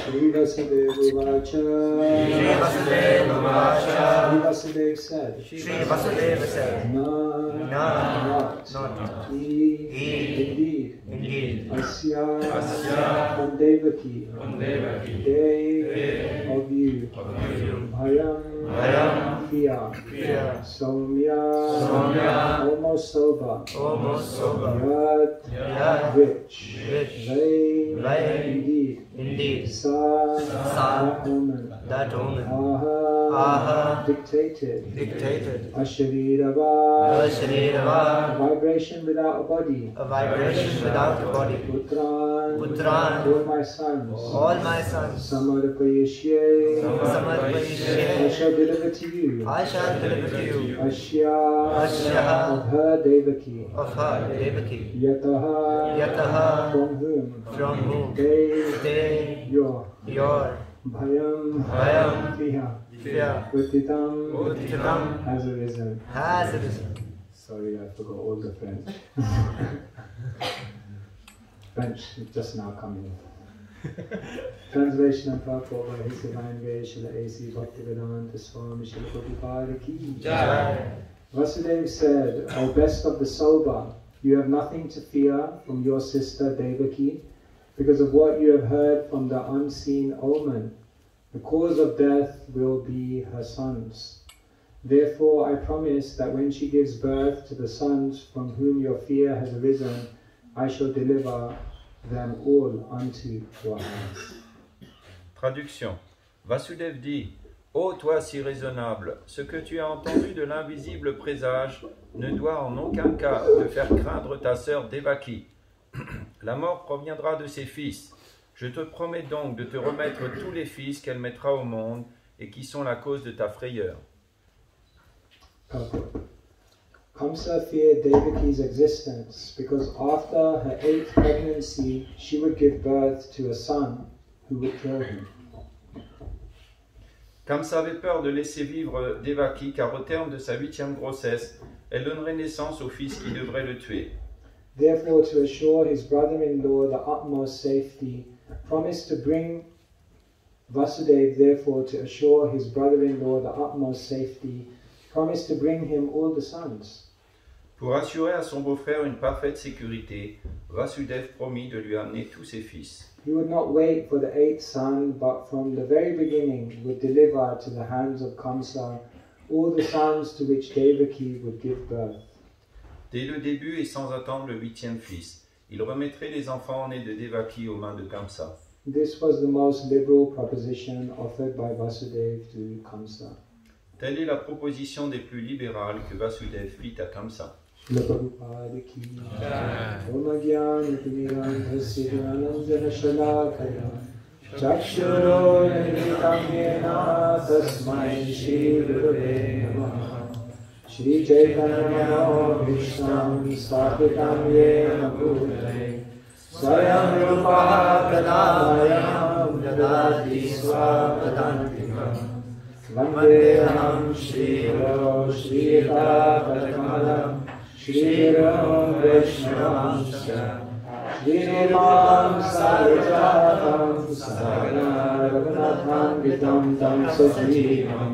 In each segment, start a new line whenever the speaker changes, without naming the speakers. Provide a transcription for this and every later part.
Shri Vasudeva said, Shri Vasudeva said, not, indeed, Asya, from Devaki, they of you, Bhayam, fear, Somya, almost sober, Yad, rich, they, indeed, Sa, that woman, Aha, dictated, Asharirava, vibration without a body, Putran, all my sons, Samarapayishye, I shall deliver to you, Ashya, of her Devaki, Yataha, from whom, they, your, Bhayam, fear, Uttitam, has arisen. Sorry, I forgot all the French. French just now coming. Translation and purport by His Divine Grace, Srila A.C. Bhaktivedanta Swami Srila Prabhupada Ki Jai. Vasudeva said, O best of the sober, you have nothing to fear from your sister Devaki, because of what you have heard from the unseen omen. The cause of death will be her sons. Therefore I promise that when she gives birth to the sons from whom your fear has arisen, I shall deliver them all unto your hands.
Traduction. Vasudev dit, ô toi si raisonnable, ce que tu as entendu de l'invisible présage ne doit en aucun cas te faire craindre ta sœur Devaki. La mort proviendra de ses fils. Je te promets donc de te remettre tous les fils qu'elle mettra au monde et qui sont la cause de ta frayeur.
Kamsa feared Devaki's existence because after her 8th pregnancy she would give birth to a son who would kill him.
Kamsa avait peur de laisser vivre Devaki car au terme de sa 8e grossesse, elle donnerait naissance au fils qui devrait le tuer.
Therefore, to assure his brother-in-law the utmost safety, promised to bring Vasudeva, therefore, to assure his brother-in-law the utmost safety, promised to bring him all the sons.
Pour assurer à son beau-frère une parfaite sécurité, Vasudev promit de lui amener tous ses fils.
He would not wait for the 8th son, but from the very beginning would deliver to the hands of Kamsa all the sons to which Devaki would give birth.
Dès le début et sans attendre le 8e fils, il remettrait les enfants nés de Devaki aux mains de Kamsa.
This was the most liberal proposition offered by Vasudeva to Kamsa.
Telle est la proposition des plus libérales que Vasudev fit à Kamsa.
Shri Chaitanya Vishtam Sthapitam Yena Bhutale Svayam Rupa Kadamayam Dadati Swapadantikam Vandeham Shri-Ro Shri-Ta Padakamalam Shri-Ro Vaishnavamsya Shri-Ram Sarajatam Sagana Raghunatham Vitam Tam Sajivam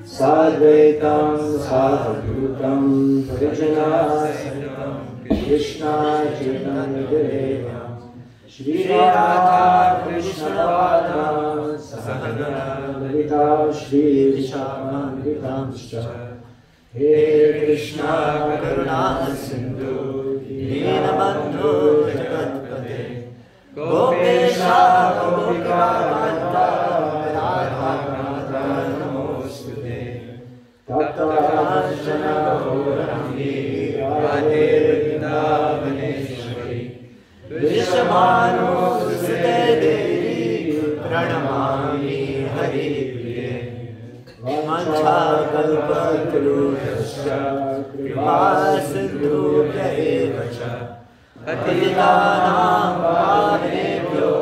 Sadvaitam Sadhutam Parijanasaitam Krishna Chaitanya Devam Shri Radha Krishna Pada Sahagana Lalita Shri Vishwamanditamscha He Krishna Karuna Sindhu Dinabandhu Jagatpate Gopesha Gopika Mata Radha Tattva Gaurangi Radhe Vrindavaneshwari Vishamano Sute Devi Pranamami Hari Priye Mancha Kalpa Tarusha
कृपासिन्धुभ्य एव च पतितानां पावनेभ्यो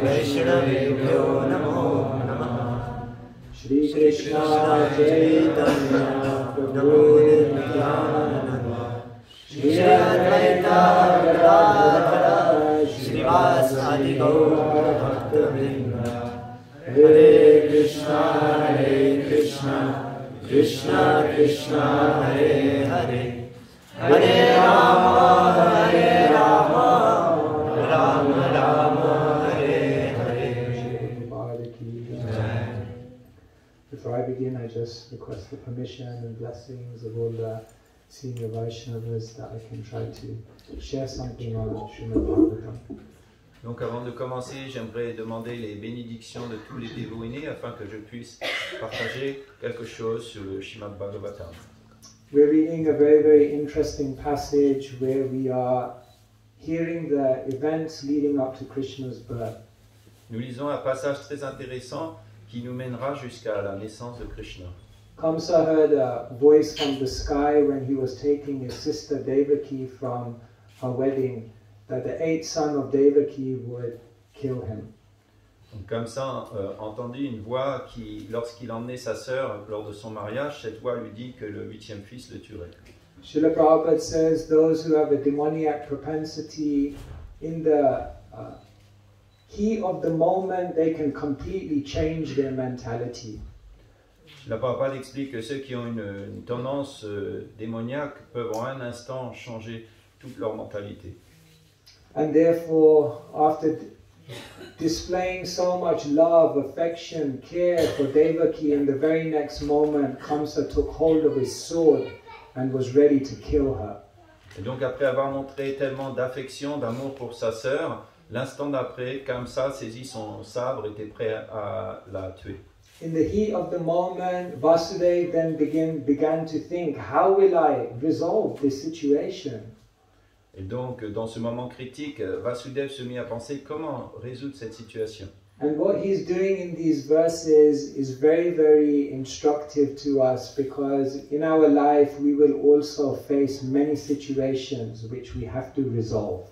वैष्णवेभ्यो नमो नमः।
Shri Krishna Chaitanya Prabhu Nityananda Shri Advaita Gadadhara Srivasadi Gaura Bhaktavrinda Hare Krishna Krishna Krishna Hare Hare Hare Rama Rama Rama Hare Hare. Before I begin, I just request the permission and blessings of all the senior Vaishnavas that I can try to share something on Srimad Bhagavatam.
Donc avant de commencer, j'aimerais demander les bénédictions de tous les dévots aînés afin que je puisse partager quelque chose sur le Srimad Bhagavatam.
We're reading a very, very interesting passage where we are hearing the events leading up to Krishna's birth.
Nous lisons un passage très intéressant qui nous mènera jusqu'à la naissance de Krishna.
Kamsa heard a voice from the sky when he was taking his sister Devaki from her wedding, that the eighth son of Devaki would kill him.
Donc comme ça, entendu une voix qui, lorsqu'il emmenait sa sœur lors de son mariage, cette voix lui dit que le huitième fils le tuerait.
Srila Prabhupada says those who have a demoniac propensity, in the heat of the moment, they can completely change their mentality.
La Prabhupada explique que ceux qui ont une tendance démoniaque peuvent en un instant changer toute leur mentalité.
And therefore, after displaying so much love, affection, care for Devaki, in the very next moment, Kamsa took hold of his sword and was ready to kill her.
Et donc après avoir montré tellement d'affection, d'amour pour sa sœur, l'instant d'après, Kamsa saisit son sabre et était prêt à la tuer.
In the heat of the moment, Vasudeva then began to think, how will I resolve this situation?
Et donc, dans ce moment critique, Vasudeva se mit à penser comment résoudre cette situation.
And what he's doing in these verses is very, very instructive to us, because in our life we will also face many situations which we have to resolve.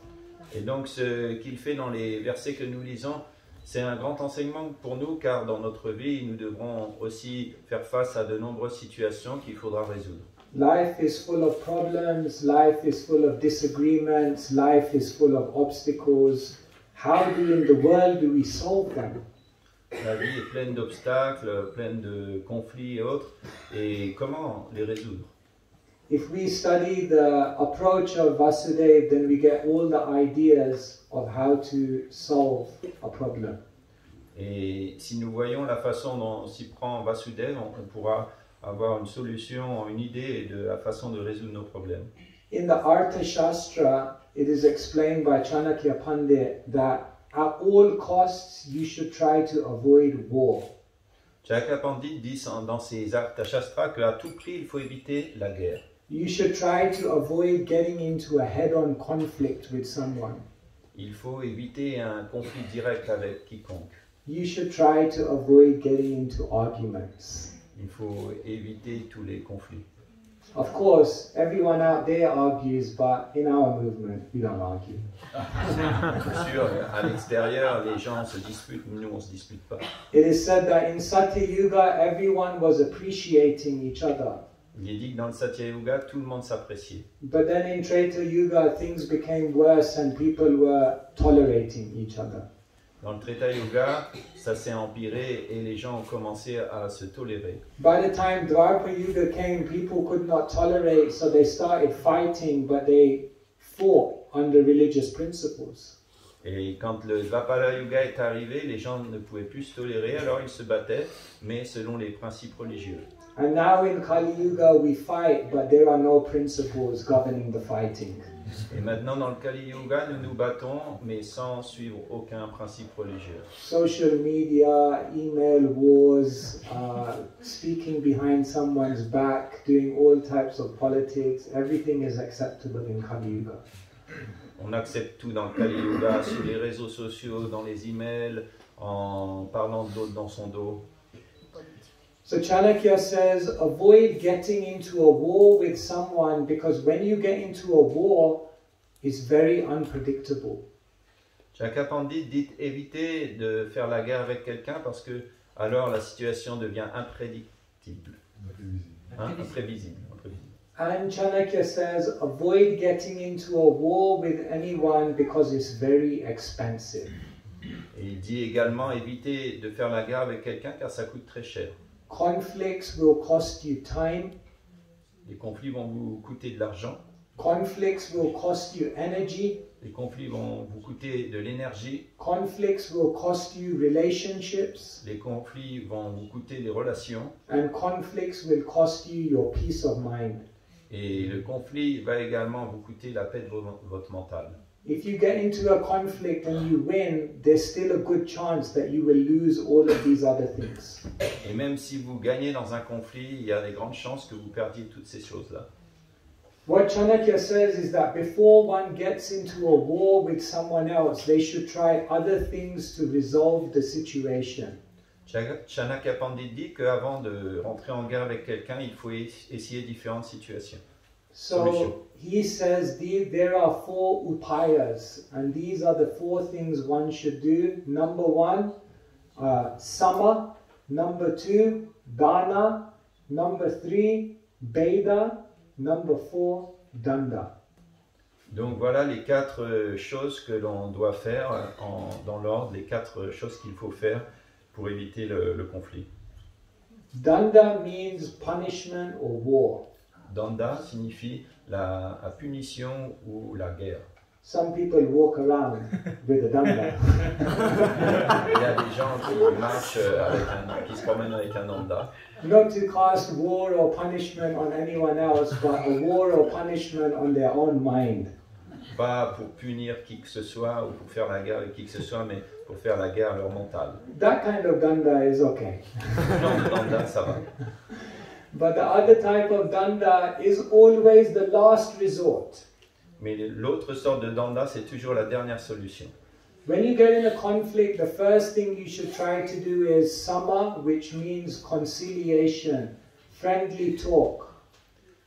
Et donc, ce qu'il fait dans les versets que nous lisons, c'est un grand enseignement pour nous, car dans notre vie, nous devrons aussi faire face à de nombreuses situations qu'il faudra résoudre.
Life is full of problems, life is full of disagreements, life is full of obstacles. How in the world do we solve them?
La vie est pleine d'obstacles, pleine de conflits et autres, et comment les résoudre?
If we study the approach of Vasudeva, then we get all the ideas of how to solve a problem.
Et si nous voyons la façon dont s'y prend Vasudeva, on pourra avoir une solution, une idée de la façon de résoudre nos problèmes.
In the Artha Shastra, it is explained by Chanakya Pandit that at all costs you should try to avoid war.
Chanakya Pandit dit dans ses Artha Shastra qu'à tout prix il faut éviter la guerre.
You should try to avoid getting into a head-on conflict with someone.
Il faut éviter un conflit direct avec quiconque.
You should try to avoid getting into arguments.
Il faut éviter tous les conflits.
Of course, everyone out there argues, but in our movement, we don't argue.
Bien sûr, à l'extérieur, les gens se disputent, nous on ne se dispute pas.
It is said that in Satya Yuga, everyone was appreciating each other.
Il est dit que dans le Satya Yuga, tout le monde s'appréciait.
But then in Treta Yuga, things became worse and people were tolerating each other.
Dans le Treta Yuga, ça s'est empiré et les gens ont commencé à se tolérer.
By the time Dwapara Yuga came, people could not tolerate, so they started fighting, but they fought under religious principles.
Et quand le Dwapara Yuga est arrivé, les gens ne pouvaient plus se tolérer, alors ils se battaient, mais selon les principes religieux.
And now in Kali Yuga we fight, but there are no principles governing the fighting.
Et maintenant dans le Kali Yuga, nous nous battons, mais sans suivre aucun principe religieux.
Social media, email wars, speaking behind someone's back, doing all types of politics, everything is acceptable in Kali Yuga.
On accepte tout dans le Kali Yuga, sur les réseaux sociaux, dans les emails, en parlant de l'autre dans son dos.
So Chanakya says, avoid getting into a war with someone because when you get into a war, it's very unpredictable.
Chanakya Pandit dit éviter de faire la guerre avec quelqu'un parce que alors la situation devient imprédictible. Imprévisible.
And Chanakya says, avoid getting into a war with anyone because it's very expensive.
Et il dit également éviter de faire la guerre avec quelqu'un car ça coûte très cher.
Conflicts will cost you time.
Les conflits vont vous coûter de l'argent.
Conflicts will cost you energy.
Les conflits vont vous coûter de l'énergie.
Conflicts will cost you relationships.
Les conflits vont vous coûter des relations.
And conflicts will cost you your peace of mind.
Et le conflit va également vous coûter la paix de votre mental.
If you get into a conflict and you win, there's still a good chance that you will lose all of these other things.
Et même si vous gagnez dans un conflit, il y a des grandes chances que vous perdiez toutes ces choses-là.
What Chanakya says is that before one gets into a war with someone else, they should try other things to resolve the situation.
Chanakya Pandit dit qu'avant de rentrer en guerre avec quelqu'un, il faut essayer différentes situations.
So he says there are 4 upayas, and these are the 4 things one should do. Number 1, sama. Number 2, dana. Number 3, beda. Number 4, danda.
Donc voilà les 4 choses que l'on doit faire dans l'ordre, les 4 choses qu'il faut faire pour éviter le conflit.
Danda means punishment or war.
Danda signifie la punition ou la guerre.
Some people walk around with a danda.
Il y a des gens qui marchent qui se promènent avec un danda.
Not to cast war or punishment on anyone else, but a war or punishment on their own mind.
Pas pour punir qui que ce soit ou pour faire la guerre avec qui que ce soit, mais pour faire la guerre à leur mental.
That kind of danda is okay.
Genre de danda, ça va.
But the other type of danda is always the last resort.
Mais l'autre sorte de danda, c'est toujours la dernière solution.
When you get in a conflict, the first thing you should try to do is sama, which means conciliation, friendly talk.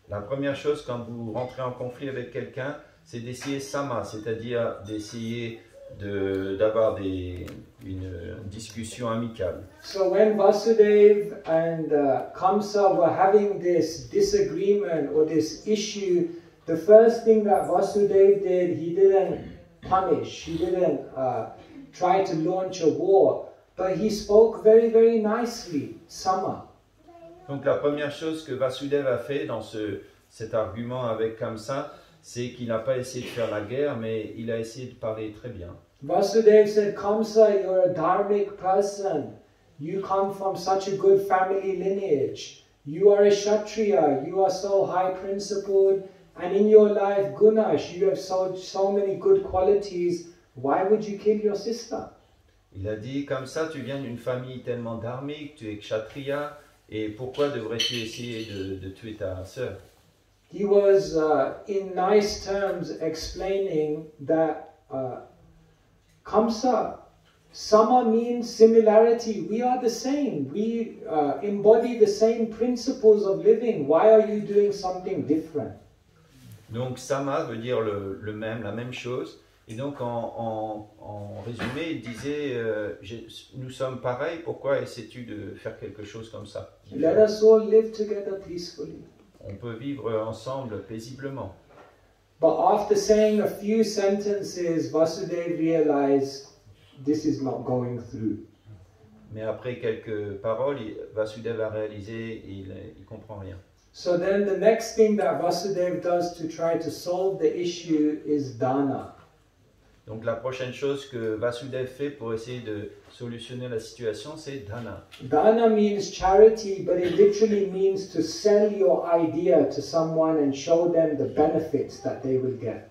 La première chose quand vous rentrez en conflit avec quelqu'un, c'est d'essayer sama, c'est-à-dire d'essayer d'avoir une discussion amicale.
So when Vasudeva and Kamsa were having this disagreement or this issue, the first thing that Vasudeva did, he didn't punish, he didn't try to launch a war, but he spoke very, very nicely, sama.
Donc la première chose que Vasudeva a fait dans cet argument avec Kamsa, c'est qu'il n'a pas essayé de faire la guerre, mais il a essayé de parler très bien.
Vasudeva said, Kamsa, you're a dharmic person. You come from such a good family lineage. You are a Kshatriya. You are so high-principled. And in your life, Gunash, you have so many good qualities. Why would you kill your sister?
Il a dit, comme ça, tu viens d'une famille tellement dharmique, tu es Kshatriya, et pourquoi devrais-tu essayer de tuer ta sœur?
He was, in nice terms, explaining that Kamsa, sama means similarity. We are the same. We embody the same principles of living. Why are you doing something different?
Donc sama veut dire le même, la même chose. Et donc en résumé, il disait nous sommes pareils, pourquoi essaies-tu de faire quelque chose comme ça?
Let us all live together peacefully.
On peut vivre ensemble paisiblement.
But after saying a few sentences, Vasudeva realized this is not going through.
Mais après quelques paroles, Vasudeva a réalisé il comprend rien.
So then the next thing that Vasudeva does to try to solve the issue is dana.
Donc la prochaine chose que Vasudeva fait pour essayer de solutionner la situation, c'est dana.
Dana means charity, but it literally means to sell your idea to someone and show them the benefits that they will get.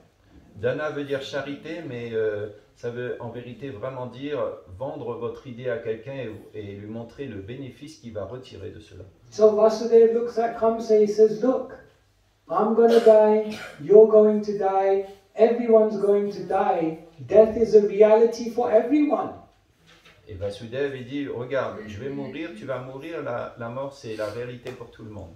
Dana veut dire charité, mais ça veut en vérité vraiment dire vendre votre idée à quelqu'un et lui montrer le bénéfice qu'il va retirer de cela.
So Vasudeva looks at Kamsa, he says, look, I'm going to die, you're going to die, everyone's going to die. Death is a reality for everyone.
Et Vasudeva, il dit, regarde, je vais mourir, tu vas mourir, la mort c'est la réalité pour tout le monde.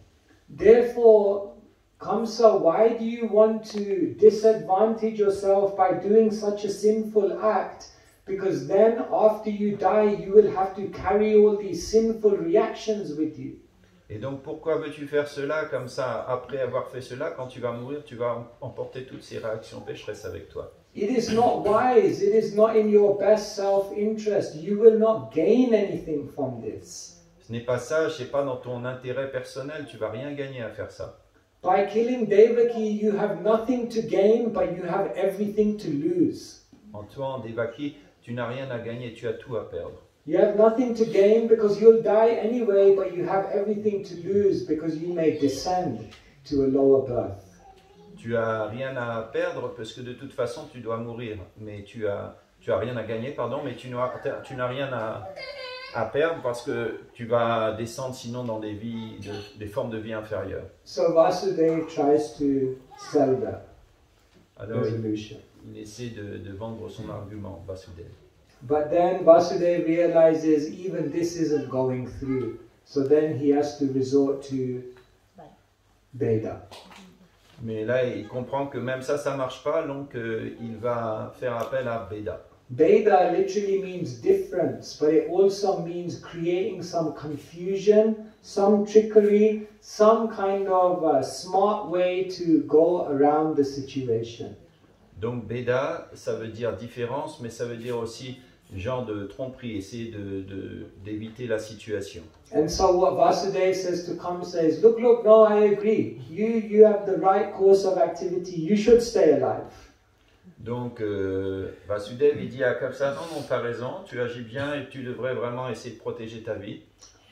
Therefore, Kamsa, why do you want to disadvantage yourself by doing such a sinful act? Because then after you die, you will have to carry all these sinful reactions with you.
Et donc pourquoi veux-tu faire cela comme ça? Après avoir fait cela, quand tu vas mourir, tu vas emporter toutes ces réactions pécheresses avec toi.
It is not wise, it is not in your best self-interest. You will not gain anything from this.
Ce n'est pas sage, c'est pas dans ton intérêt personnel, tu vas rien gagner à faire ça.
By killing Devaki, you have nothing to gain, but you have everything to lose.
En tuant Devaki, tu n'as rien à gagner, tu as tout à perdre.
You have nothing to gain because you'll die anyway, but you have everything to lose because you may descend to a lower birth.
Tu as rien à perdre parce que de toute façon tu dois mourir, mais tu as rien à gagner, pardon, mais tu n'as rien à perdre parce que tu vas descendre sinon dans des formes de vie inférieures.
So Vasudeva tries to sell that
Alors
resolution.
il essaie de vendre son argument, Vasudeva.
But then Vasudeva realizes even this isn't going through. So then he has to resort to Veda.
Mais là, il comprend que même ça ne marche pas, donc il va faire appel à Veda.
Veda literally means difference, but it also means creating some confusion, some trickery, some kind of smart way to go around the situation.
Donc Veda, ça veut dire différence, mais ça veut dire aussi genre de tromperie, essayer d'éviter la situation.
And so what Vasudeva says to Kamsa is, look, no, I agree. You have the right course of activity. You should stay alive.
Donc Vasudeva, il dit à Kamsa, non, tu as raison, tu agis bien et tu devrais vraiment essayer de protéger ta vie.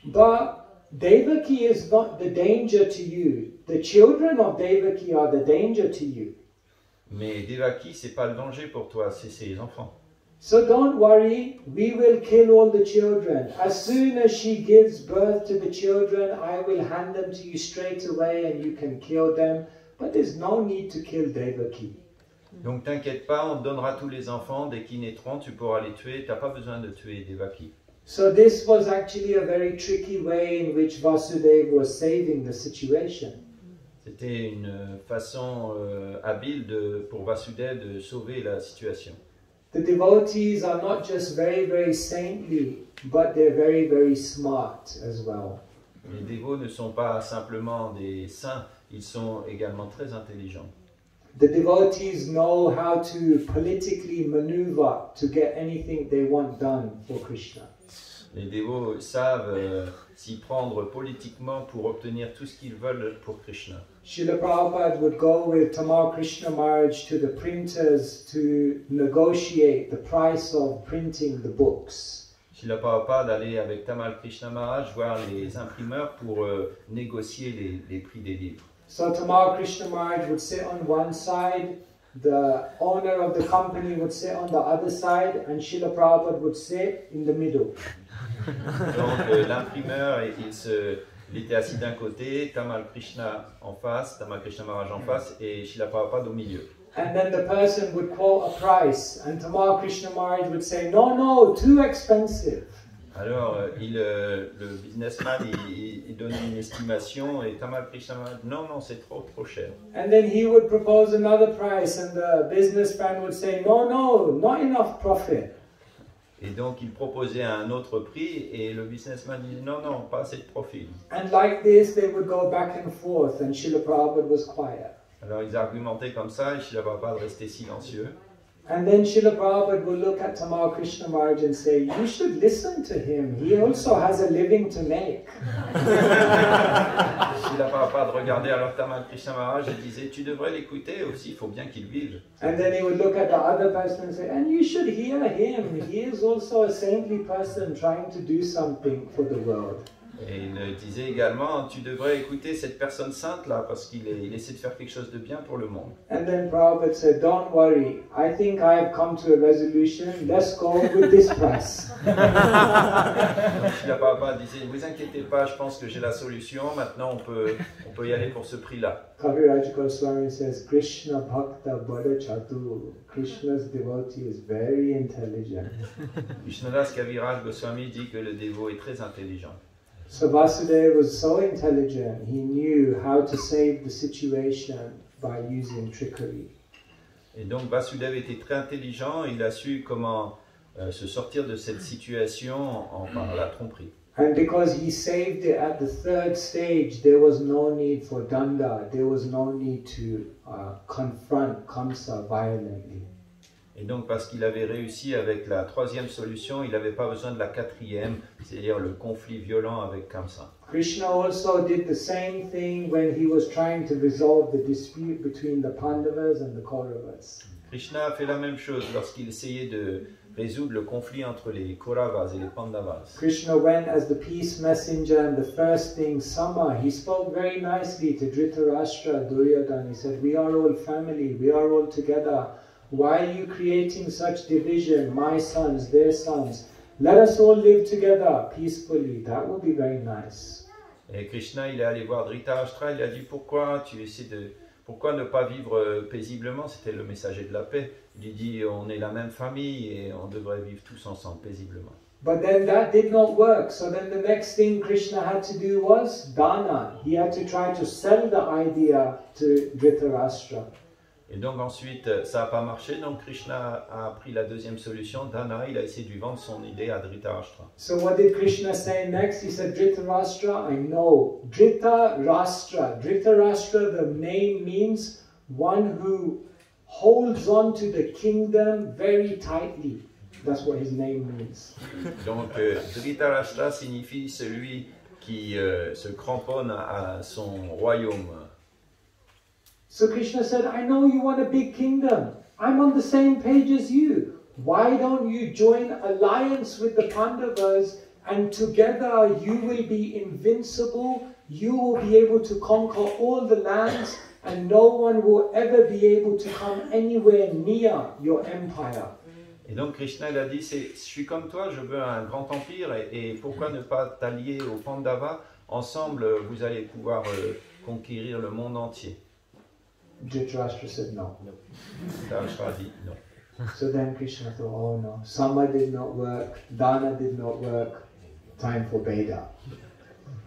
But Devaki is not the danger to you. The children of Devaki are the danger to you.
Mais Devaki, c'est pas le danger pour toi, c'est ses enfants.
So don't worry, we will kill all the children. As soon as she gives birth to the children, I will hand them to you straight away and you can kill them. But there's no need to kill Devaki.
Donc t'inquiète pas, on te donnera tous les enfants, dès qu'ils naîtront, tu pourras les tuer, tu n'as pas besoin de tuer Devaki.
So this was actually a very tricky way in which Vasudeva was saving the situation.
C'était une façon habile pour Vasudeva de sauver la situation.
The devotees are not just very, very saintly, but they're very, very smart as well.
Les dévots ne sont pas simplement des saints, ils sont également très intelligents.
The devotees know how to politically maneuver to get anything they want done for Krishna.
Les dévots savent s'y prendre politiquement pour obtenir tout ce qu'ils veulent pour Krishna.
Srila Prabhupada would go with Tamal Krishna Maharaj to the printers to negotiate the price of printing the books.
Srila Prabhupada allait avec Tamal Krishna Maharaj voir les imprimeurs pour négocier les prix des livres.
So Tamal Krishna Maharaj would sit on one side, the owner of the company would sit on the other side, and Srila Prabhupada would sit in the middle.
Donc l'imprimeur, il était assis d'un côté, Tamal Krishna en face, Tamal Krishna Maharaj en face, et Srila Prabhupada au milieu.
And then the person would quote a price, and Tamal Krishna Maharaj would say, no, too expensive.
Alors, le businessman, il donnait une estimation, et Tamal Krishna Maharaj, non, c'est trop cher.
And then he would propose another price, and the businessman would say, no, not enough profit.
Et donc, il proposait un autre prix, et le businessman disait, non, pas assez de profit.
And like this, they would go back and forth, and Srila Prabhupada was quiet.
Alors, ils argumentaient comme ça, et Srila Prabhupada restait silencieux.
And then Srila Prabhupada would look at Tamal Krishna Maharaj and say, you should listen to him. He also has a living to make.
Srila Prabhupada regardait alors Tamal Krishna Maharaj et disait, tu devrais l'écouter aussi, il faut bien qu'il vive.
And then he would look at the other person and say, and you should hear him. He is also a saintly person trying to do something for the world.
Et il disait également, tu devrais écouter cette personne sainte là, parce qu'il essaie de faire quelque chose de bien pour le monde.
And then Prabhupada said, don't worry, I think I have come to a resolution, let's go with this price.
Donc Srila Prabhupada disait, ne vous inquiétez pas, je pense que j'ai la solution, maintenant on peut y aller pour ce prix-là.
Kaviraj Goswami says, Krishna Bhakta Bada Chatu. Krishna's devotee is very intelligent.
Krishnadas Kaviraj Goswami dit que le dévot est très intelligent.
So Vasudeva was so intelligent, he knew how to save the situation by using trickery.
Et donc Vasudeva était très intelligent, il a su comment se sortir de cette situation par la tromperie.
And because he saved it at the third stage, there was no need for danda, there was no need to confront Kamsa violently.
Et donc parce qu'il avait réussi avec la troisième solution, il n'avait pas besoin de la quatrième, c'est-à-dire le conflit violent avec Kamsa.
Krishna also did the same thing when he was trying to resolve the dispute between the Pandavas and the Kauravas.
Krishna a fait la même chose lorsqu'il essayait de résoudre le conflit entre les Kauravas et les Pandavas.
Krishna went as the peace messenger, and the first thing, Sama, he spoke very nicely to Dhritarashtra, Duryodhana. He said, we are all family, we are all together. Why are you creating such division? My sons, their sons. Let us all live together peacefully. That would be very nice.
Et Krishna, il est allé voir Dhritarashtra, il a dit pourquoi ne pas vivre paisiblement? C'était le messager de la paix. Il lui dit on est la même famille et on devrait vivre tous ensemble paisiblement.
But then that did not work. So then the next thing Krishna had to do was dana. He had to try to sell the idea to Dhritarashtra.
Et donc ensuite, ça n'a pas marché, donc Krishna a pris la deuxième solution, Dana, il a essayé de lui vendre son idée à Dhritarashtra.
So what did Krishna say next? He said, Dhritarashtra, I know. Dhritarashtra. Dhritarashtra, the name means one who holds on to the kingdom very tightly. That's what his name means.
Donc Dhritarashtra signifie celui qui se cramponne à son royaume.
So Krishna said, I know you want a big kingdom. I'm on the same page as you. Why don't you join alliance with the Pandavas, and together you will be invincible, you will be able to conquer all the lands, and no one will ever be able to come anywhere near your empire.
Et donc Krishna il a dit, je suis comme toi, je veux un grand empire, et pourquoi ne pas t'allier aux Pandavas? Ensemble, vous allez pouvoir conquérir le monde entier.
Dhritarashtra said no.
Dhritarashtra dit non.
So then Krishna thought, oh no, Sama did not work, Dana did not work, time for Veda.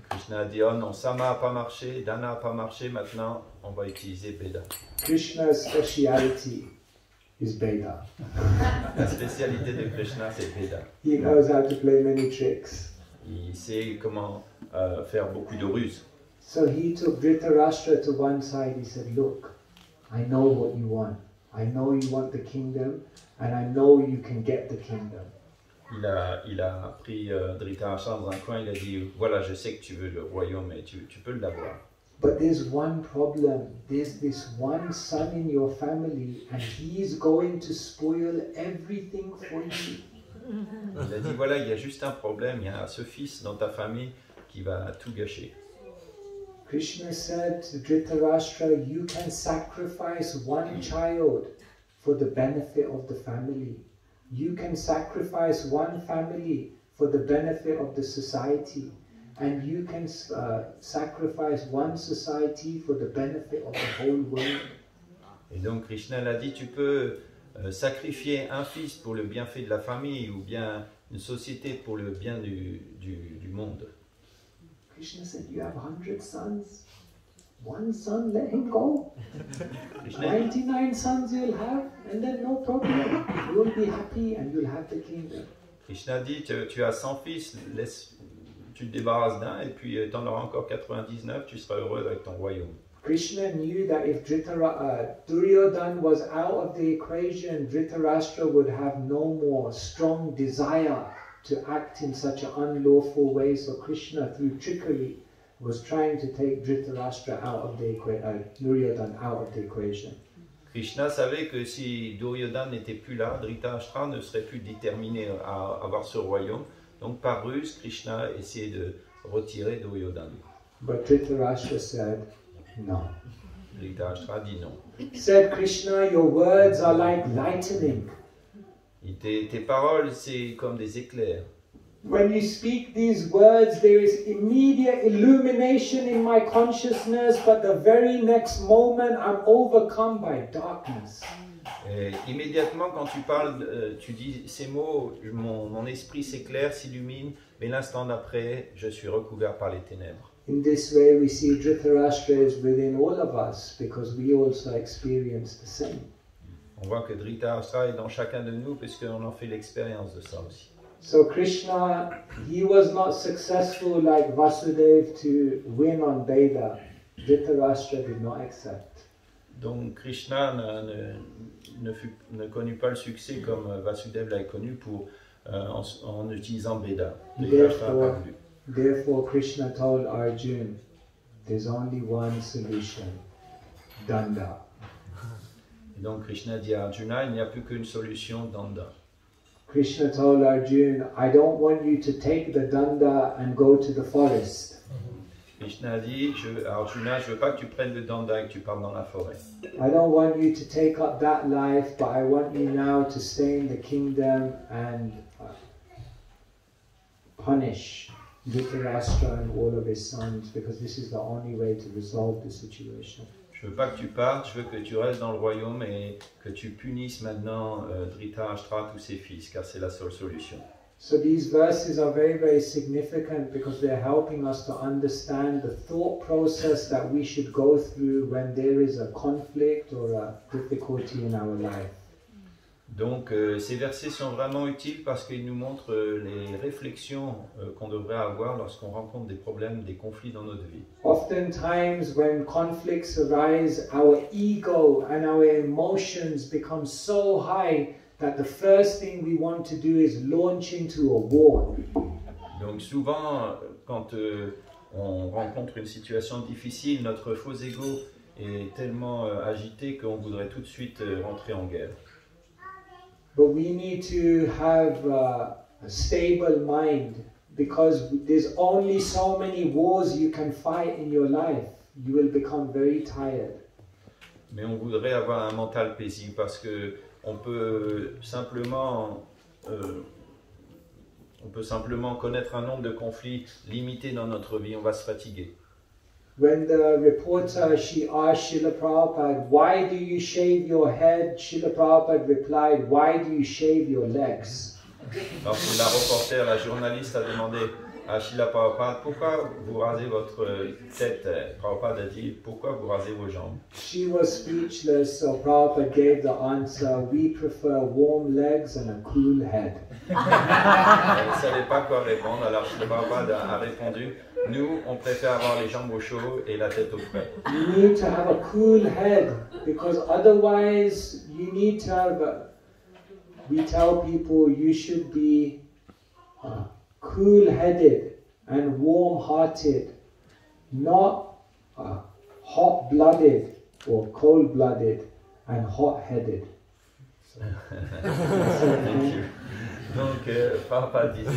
Krishna a dit, oh non, Sama n'a pas marché, Dana n'a pas marché, maintenant on va utiliser Veda.
Krishna's speciality is Veda.
La spécialité de Krishna, c'est Veda.
He knows how to play many tricks.
Il sait comment faire beaucoup de ruses.
So he took Dhritarashtra to one side. He said, look, I know what you want. I know you want the kingdom, and I know you can get the kingdom.
Il a pris Dhritarashtra dans un coin, il a dit, voilà, je sais que tu veux le royaume et tu peux l'avoir.
But there's one problem. There's this one son in your family, and he's going to spoil everything for you.
Il a dit, voilà, il y a juste un problème, il y a ce fils dans ta famille qui va tout gâcher.
Krishna said to Dhritarashtra, you can sacrifice one child for the benefit of the family. You can sacrifice one family for the benefit of the society. And you can sacrifice one society for the benefit of the whole world.
Et donc Krishna l'a dit, tu peux sacrifier un fils pour le bienfait de la famille ou bien une société pour le bien du monde.
Krishna said, you have 100 sons. One son, let him go. 99 sons you'll have, and then no problem. You'll be happy and you'll have the kingdom.
Krishna dit, tu as 100 fils, tu te débarrasses d'un et puis tu en auras encore 99, tu seras heureux avec ton royaume.
Krishna knew that if Duryodhana was out of the equation, Dhritarashtra would have no more strong desire to act in such an unlawful way. So Krishna, through trickery, was trying to take Dhritarashtra out of the Duryodhana out of the equation.
Krishna savait que si Duryodhana n'était plus là, Dhritarashtra ne serait plus déterminé à avoir ce royaume. Donc par ruse, Krishna essayait retirer Duryodhana.
But Dhritarashtra said, no.
Dhritarashtra dit non.
Said, Krishna, your words are like lightning.
Tes paroles, c'est comme des éclairs.
When you speak these words, there is immediate illumination in my consciousness, but the very next moment I'm overcome by darkness.
Et immédiatement, quand tu parles, tu dis ces mots, mon esprit s'éclaire, s'illumine, mais l'instant d'après, je suis recouvert par les ténèbres.
In this way, we see Dhritarashtra is within all of us, because we also experience the same.
On voit que Dhritarashtra est dans chacun de nous, puisqu'on en fait l'expérience de ça aussi.
So Krishna, he was not successful like Vasudeva to win on Veda. Dhritarashtra did not accept.
Donc Krishna ne connut pas le succès comme Vasudeva l'a connu en utilisant Veda.
Therefore Krishna told Arjuna, there's only one solution, Danda.
Et donc Krishna dit à Arjuna, il n'y a plus qu'une solution, Danda.
Krishna told Arjuna, I don't want you to take the Danda and go to the forest.
Krishna a dit à Arjuna, je veux pas que tu prennes le Danda et que tu partes dans la forêt.
I don't want you to take up that life, but I want you now to stay in the kingdom and punish Dhritarashtra and all of his sons, because this is the only way to resolve the situation.
Je veux pas que tu partes, je veux que tu restes dans le royaume et que tu punisses maintenant Dhritarashtra, tous ses fils, car c'est la seule solution.
So these verses are very, very significant because they're helping us to understand the thought process that we should go through when there is a conflict or a difficulty in our life.
Donc ces versets sont vraiment utiles parce qu'ils nous montrent les réflexions qu'on devrait avoir lorsqu'on rencontre des problèmes, des conflits dans notre vie.
Oftentimes when conflicts arise, our ego and our emotions become so high that the first thing we want to do is launch into a war.
Donc souvent, quand on rencontre une situation difficile, notre faux ego est tellement agité qu'on voudrait tout de suite rentrer en guerre.
But we need to have a stable mind, because there's only so many wars you can fight in your life. You will become very tired.
Mais on voudrait avoir un mental paisible parce que on peut simplement connaître un nombre de conflits limités dans notre vie, on va se fatiguer.
When the reporter, she asked Srila Prabhupada, why do you shave your head? Srila Prabhupada replied, why do you shave your legs?
Lorsque la reporter, la journaliste a demandé à Srila Prabhupada, pourquoi vous rasez votre tête? Prabhupada a dit, pourquoi vous rasez vos jambes?
She was speechless, so Prabhupada gave the answer, we prefer warm legs and a cool head.
Elle ne savait pas quoi répondre, alors Srila Prabhupada a répondu, nous, on préfère avoir les jambes au chaud et la tête au frais.
You need to have a cool head, because otherwise you need to have, we tell people you should be cool-headed and warm-hearted, not hot-blooded or cold-blooded and hot-headed.
Thank you. Donc, Papa disait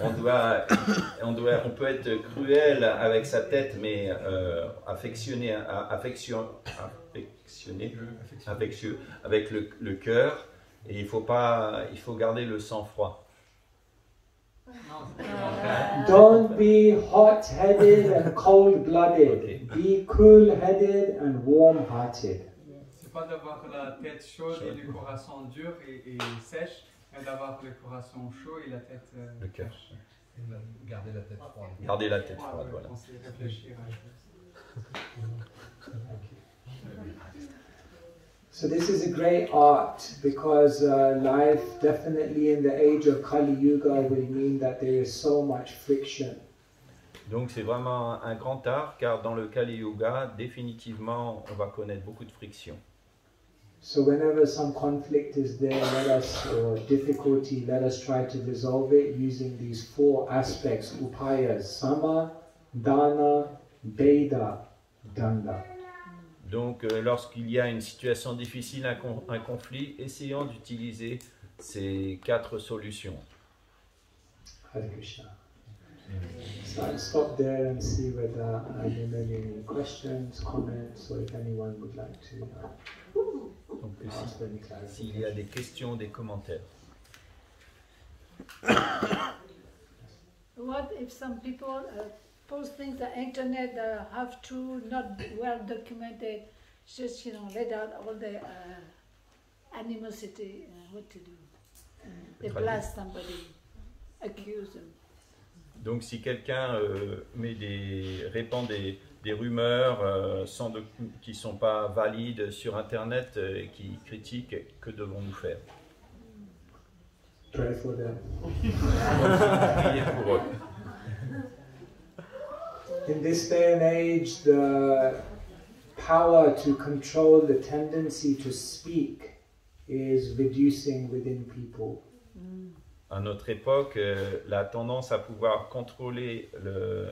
qu'on peut être cruel avec sa tête, mais affectueux avec le cœur, et il faut garder le sang-froid.
Don't be hot-headed and cold-blooded.
Okay.
Be cool-headed and warm-hearted.
C'est pas d'avoir la tête chaude et le corazon dur et sèche, mais d'avoir le corazon chaud et la tête.
Le cœur.
Garder la tête froide.
Garder la tête froide, voilà.
Réfléchir.
So this is a great art, because life definitely in the age of Kali Yuga will mean that there is so much friction.
Donc c'est vraiment un grand art, car dans le Kali Yuga, définitivement, on va connaître beaucoup de friction.
So whenever some conflict is there, or difficulty, let us try to resolve it using these four aspects, upayas, sama, dana, beda, danda.
Donc lorsqu'il y a une situation difficile, un conflit, essayons d'utiliser ces 4 solutions.
Hare Krishna. So I'll stop there and see whether there are any questions, comments, or if anyone would like to
Donc,
ask any
s'il y a des questions, des commentaires.
What if some people post things on the internet that have to not well documented, just let out all the animosity, what to do? They blast somebody, accuse them.
Donc si quelqu'un répand des rumeurs qui ne sont pas valides sur Internet et qui critiquent, que devons-nous faire?
Pray for them.
Priez pour eux.
In this day and age, the power to control the tendency to speak is reducing within people.
À notre époque, la tendance à pouvoir contrôler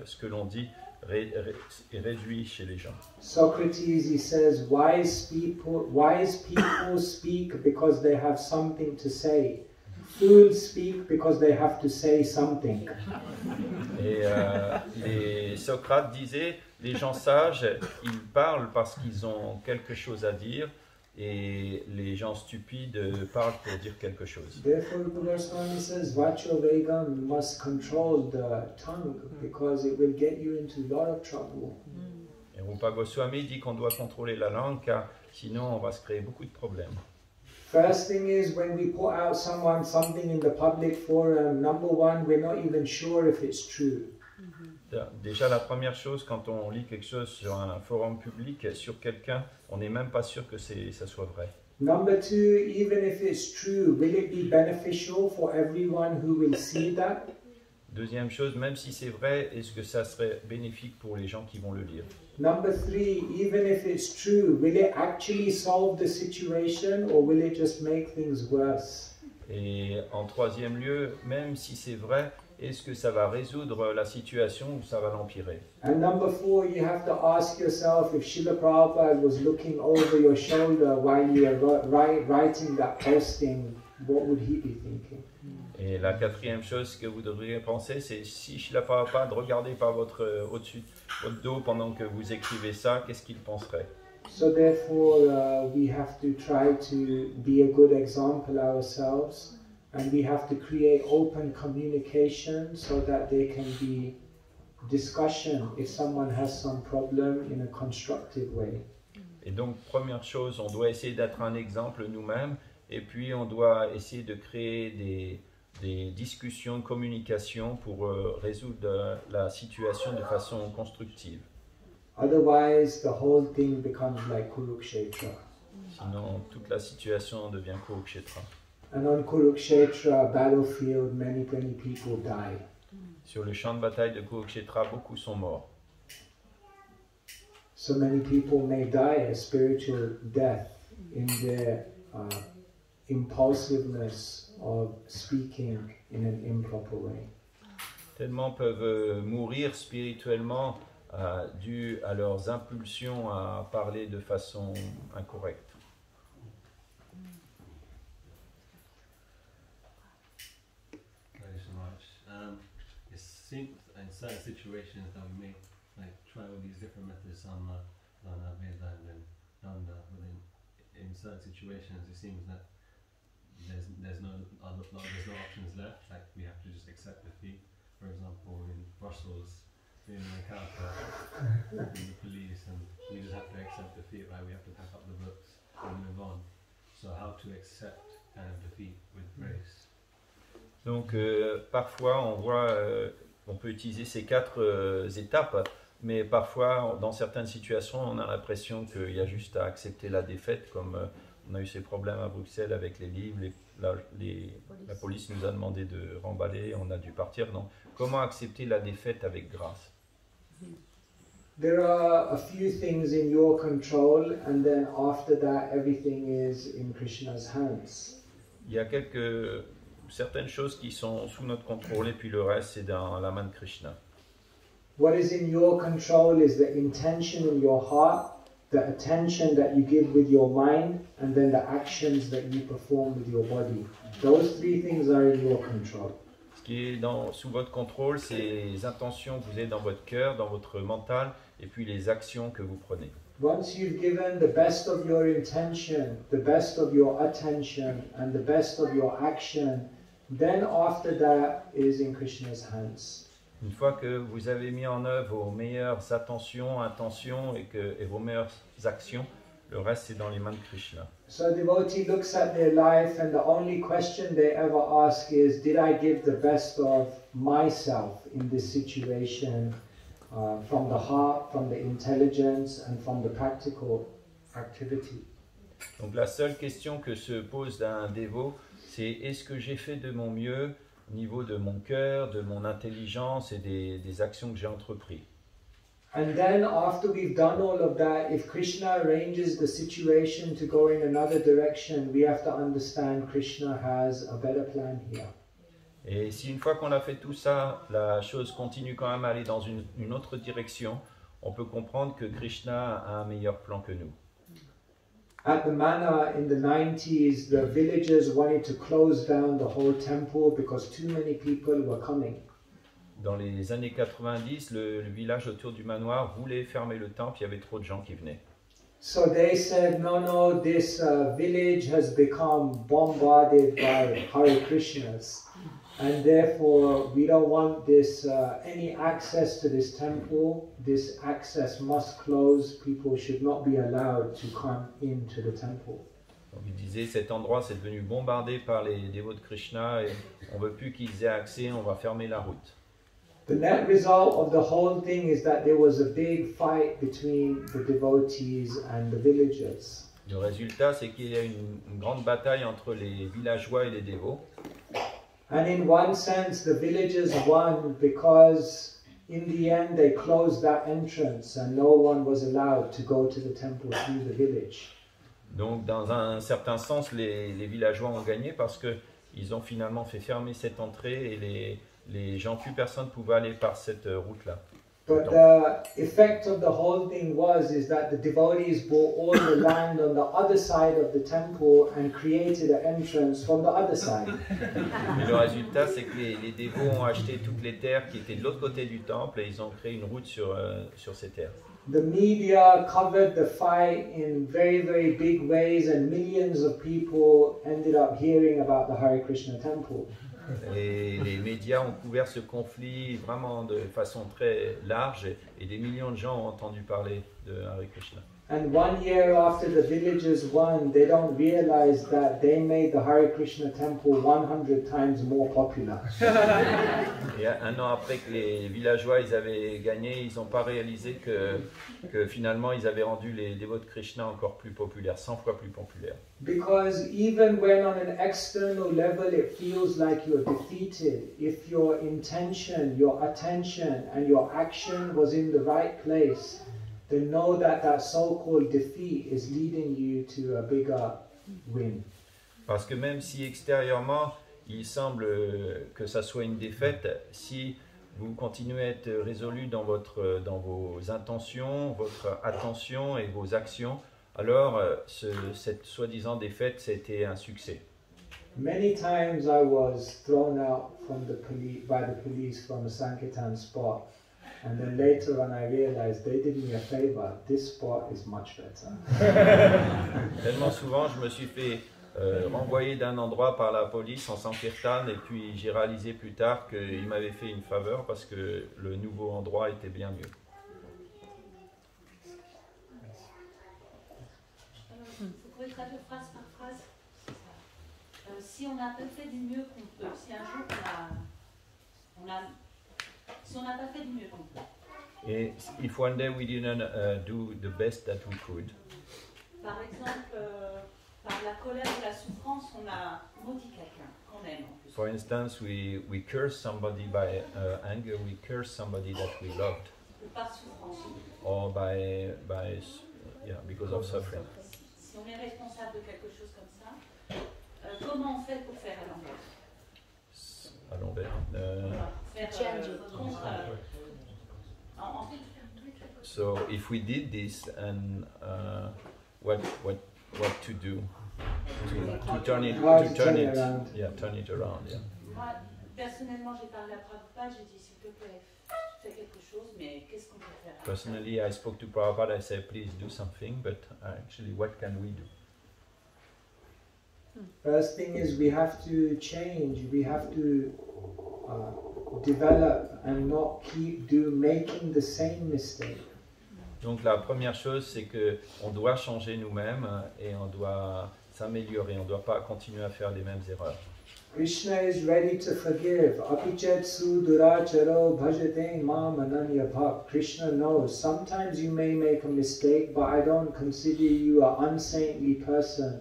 ce que l'on dit est réduite chez les gens.
Socrates, he says, wise people speak because they have something to say. Fools speak because they have to say something.
Et Socrate disait, les gens sages, ils parlent parce qu'ils ont quelque chose à dire, et les gens stupides parlent pour dire quelque chose.
Therefore, Buddha Swami says, Vacho Vegam, you must control the tongue because it will get you into a lot of trouble.
Et Rupa Goswami dit qu'on doit contrôler la langue, car sinon on va se créer beaucoup de problèmes.
First thing is, when we put out something in the public forum, number one, we're not even sure if it's true.
Déjà, la première chose, quand on lit quelque chose sur un forum public, sur quelqu'un, on n'est même pas sûr que ça soit vrai.
Number two, even if it's true, will it be beneficial for everyone who will see that?
Deuxième chose, même si c'est vrai, est-ce que ça serait bénéfique pour les gens qui vont le lire?
Number three, even if it's true, will it actually solve the situation or will it just make things worse?
Et en troisième lieu, même si c'est vrai, est-ce que ça va résoudre la situation ou ça va l'empirer?
And number four, you have to ask yourself if Srila Prabhupada was looking over your shoulder while you were writing that posting, what would he be thinking?
Et la quatrième chose que vous devriez penser, c'est si Srila Prabhupada regardait par au-dessus votre dos pendant que vous écrivez ça, qu'est-ce qu'il penserait?
So therefore, we have to try to be a good example ourselves, and we have to create open communication so that there can be discussion if someone has some problem in a constructive way.
Et donc, première chose, on doit essayer d'être un exemple nous-mêmes, et puis on doit essayer de créer des discussions, communication pour résoudre la situation de façon constructive.
Otherwise, the whole thing becomes like Kurukshetra.
Sinon, toute la situation devient Kurukshetra.
And on Kurukshetra battlefield, many people die.
Sur le champ de bataille de Kurukshetra, beaucoup sont morts.
So many people may die a spiritual death in their impulsiveness of speaking in an improper way.
Tellement peuvent mourir spirituellement dû à leurs impulsions à parler de façon incorrecte.
It seems in certain situations that we may try all these different methods, Sama, Lana, Veda, and then Nanda, but then in certain situations it seems that there's no options left. Like we have to just accept defeat. For example, in Brussels, in an encounter with the police, and we just have to accept defeat. Right, we have to pack up the books and move on. So how to accept kind of defeat with grace?
Donc parfois on peut utiliser ces quatre étapes, mais parfois dans certaines situations on a l'impression qu'il y a juste à accepter la défaite, comme on a eu ces problèmes à Bruxelles avec les livres, la police nous a demandé de remballer, on a dû partir. Donc comment accepter la défaite avec grâce?
There are a few things in your control, and then after that everything is in Krishna's hands.
Il y a certaines choses qui sont sous notre contrôle et puis le reste c'est dans la main de Krishna.
What is in your control is the intention in your heart, the attention that you give with your mind, and then the actions that you perform with your body. Those three things are in your control.
Ce qui est sous votre contrôle, c'est les intentions que vous avez dans votre cœur, dans votre mental, et puis les actions que vous prenez.
Once you've given the best of your intention, the best of your attention, and the best of your action, then after that is in Krishna's hands.
Une fois que vous avez mis en œuvre vos meilleures intentions et vos meilleures actions, le reste c'est dans les mains de Krishna.
So a devotee looks at their life and the only question they ever ask is, did I give the best of myself in this situation, from the heart, from the intelligence and from the practical activity?
Donc la seule question que se pose un dévot, c'est est-ce que j'ai fait de mon mieux au niveau de mon cœur, de mon intelligence et des actions que j'ai entreprises.
And then after we've done all of that, if Krishna arranges the situation to go in another direction, we have to understand Krishna has a better plan here.
Et si une fois qu'on a fait tout ça, la chose continue quand même à aller dans une autre direction, on peut comprendre que Krishna a un meilleur plan que nous.
At the Mana in the 90s, the villagers wanted to close down the whole temple because too many people were coming.
Dans les années 90, le village autour du manoir voulait fermer le temple, il y avait trop de gens qui venaient.
So they said, no, this village has become bombarded by Hare Krishnas, and therefore we don't want this any access to this temple. This access must close. People should not be allowed to come into the temple.
Donc il disait, cet endroit c'est devenu bombardé par les dévots de Krishna et on ne veut plus qu'ils aient accès, on va fermer la route.
The net result of the whole thing is that there was a big fight between the devotees and the villagers.
Le résultat, c'est qu'il y a une grande bataille entre les villageois et les dévots.
And in one sense, the villagers won because in the end they closed that entrance and no one was allowed to go to the temple through the village.
Donc, dans un certain sens, les villageois ont gagné parce qu'ils ont finalement fait fermer cette entrée et les gens, plus personne ne pouvait aller par cette route-là.
But the effect of the whole thing is that the devotees bought all the land on the other side of the temple and created an entrance from the other side.
Et le résultat, c'est que les dévots ont acheté toutes les terres qui étaient de l'autre côté du temple et ils ont créé une route sur ces terres.
The media covered the fight in very, very big ways and millions of people ended up hearing about the Hare Krishna temple.
Et les médias ont couvert ce conflit vraiment de façon très large et des millions de gens ont entendu parler de Hare Krishna.
And 1 year after the villagers won, they don't realize that they made the Hare Krishna temple 100 times more popular.
Et un an après que les villageois ils avaient gagné, ils n'ont pas réalisé que finalement ils avaient rendu les dévots de Krishna encore plus populaires, 100 fois plus populaires.
Because even when on an external level it feels like you're defeated, if your intention, your attention and your action was in the right place, then know that that so-called defeat is leading you to a bigger win.
Parce que même si extérieurement il semble que ça soit une défaite, si vous continuez à être résolu dans vos intentions, votre attention et vos actions, alors cette soi-disant défaite, c'était un succès.
Many times I was thrown out by the police from a Sankirtan spot, and then later on I realized they did me a favor. This spot is much better.
Tellement souvent, je me suis fait renvoyer d'un endroit par la police en Sankirtan, et puis j'ai réalisé plus tard qu'ils m'avaient fait une faveur parce que le nouveau endroit était bien mieux.
Vous pouvez traduire phrase par phrase. Si on n'a pas fait du mieux qu'on peut, si un jour si on n'a pas fait du mieux qu'on peut.
Et if one day we didn't do the best that we could.
Par exemple, par la colère ou la souffrance, on a maudit quelqu'un qu'on aime en plus.
For instance, we curse somebody by anger, we curse somebody that we loved.
Ou par souffrance.
Or because of suffering.
Si on est responsable de quelque chose comme ça, comment on fait pour faire à l'envers?
À l'envers.
Faire
So if we did this, and what to do to turn it around? Yeah, turn it around. Yeah.
personnellement, j'ai parlé à Prabhupada, j'ai dit s'il te plaît, fais quelque chose, mais qu'est-ce qu'on peut faire?
Personally, I spoke to Prabhupada, I said, please do something, but actually, what can we do?
First thing is we have to change, we have to develop and not keep making the same mistake.
Donc la première chose, c'est que on doit changer nous-mêmes et on doit s'améliorer, on ne doit pas continuer à faire les mêmes erreurs.
Krishna is ready to forgive. Apichetsu duracharo bhajate mam ananya bhak. Krishna knows. Sometimes you may make a mistake, but I don't consider you an unsaintly person.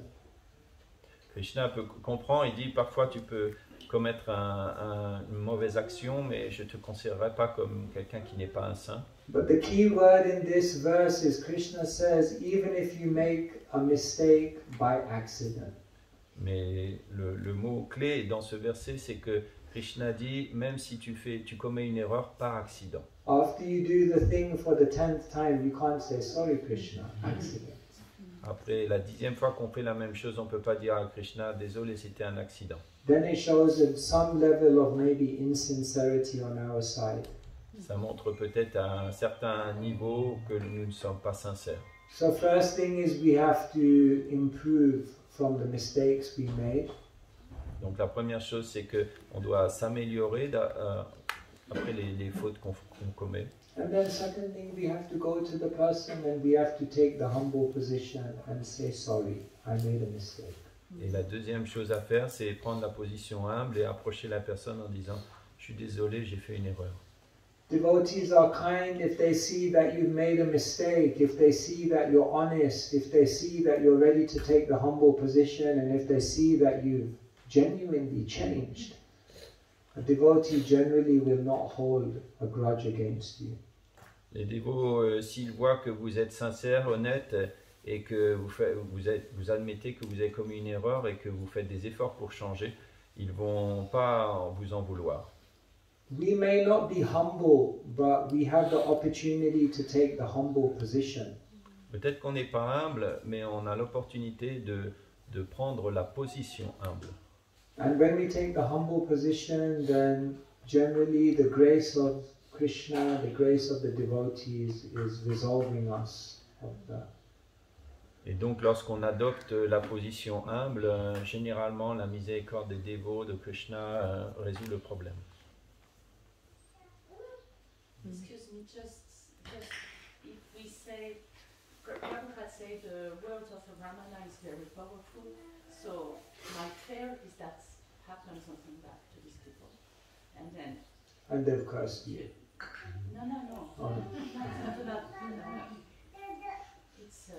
Krishna comprend, il dit parfois tu peux commettre une mauvaise action, mais je ne te considérerai pas comme quelqu'un qui n'est pas un saint.
But the key word in this verse is Krishna says, even if you make a mistake by accident.
Mais le mot clé dans ce verset, c'est que Krishna dit, même si tu commets une erreur par accident.
After you do the thing for the 10th time, you can't say, sorry Krishna, accident.
Après la 10e fois qu'on fait la même chose, on ne peut pas dire à Krishna, désolé, c'était un accident.
Then it shows some level of maybe insincerity on our side.
Ça montre peut-être à un certain niveau que nous ne sommes pas sincères.
So first thing is we have to improve from the mistakes we made.
Donc la première chose, c'est que on doit s'améliorer après les fautes qu'on commet.
And then second thing, we have to go to the person and we have to take the humble position and say, sorry, I made a mistake.
Et la deuxième chose à faire, c'est prendre la position humble et approcher la personne en disant, je suis désolé, j'ai fait une erreur.
Devotees are kind if they see that you've made a mistake, if they see that you're honest, if they see that you're ready to take the humble position, and if they see that you've genuinely changed. A devotee generally will not hold a grudge against you.
Les dévots, s'ils voient que vous êtes sincère, honnête, et que vous admettez que vous avez commis une erreur et que vous faites des efforts pour changer, ils ne vont pas vous en vouloir.
We may not be humble, but we have the opportunity to take the humble position.
Peut-être qu'on n'est pas humble, mais on a l'opportunité de prendre la position humble.
And when we take the humble position, then generally the grace of Krishna, the grace of the devotees is resolving us of that.
Et donc lorsqu'on adopte la position humble, généralement la miséricorde des dévots de Krishna résout le problème.
Excuse me, just if we say, Prabhupada said the words of a Brahmana is very powerful, so my fear is that happens something bad to these people, and then...
And they've cursed you.
No.
Oh.
No, it's not about... it's...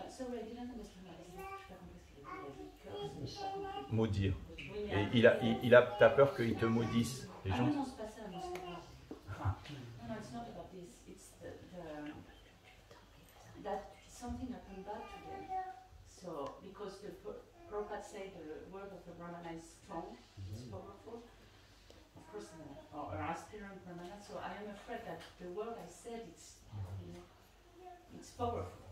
sorry, I didn't understand what I said.
Maudire.
Oui,
Et t'as peur qu'ils te maudissent, les gens.
Non, c'est pas ça, non, c'est pas ça. No, it's not about this. It's that something happened bad to them. So, because the Prabhupada said the word of the Brahmana is strong, it's powerful. Of course, or aspirant Brahmana. So I am afraid that the word I said, it's powerful.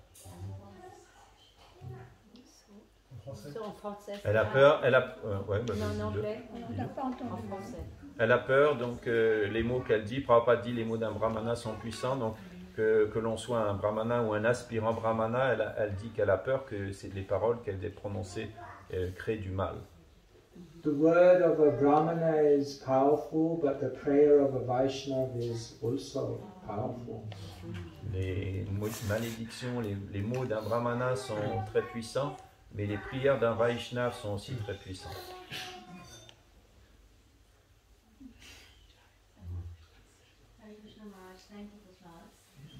En français.
Elle a peur,
Non, en anglais, on n'a pas entendu.
En français.
Elle a peur, donc les mots qu'elle dit, Prabhupada dit les mots d'un brahmana sont puissants, donc que l'on soit un brahmana ou un aspirant brahmana, elle dit qu'elle a peur que les paroles qu'elle ait prononcées créent du mal.
The word of a Brahmana is powerful, but the prayer of a Vaishnava is also powerful.
Les malédictions, les mots d'un brahmana sont très puissants, mais les prières d'un Vaishnava sont aussi très puissantes.
Hare Krishna Maharaj, thank you for class.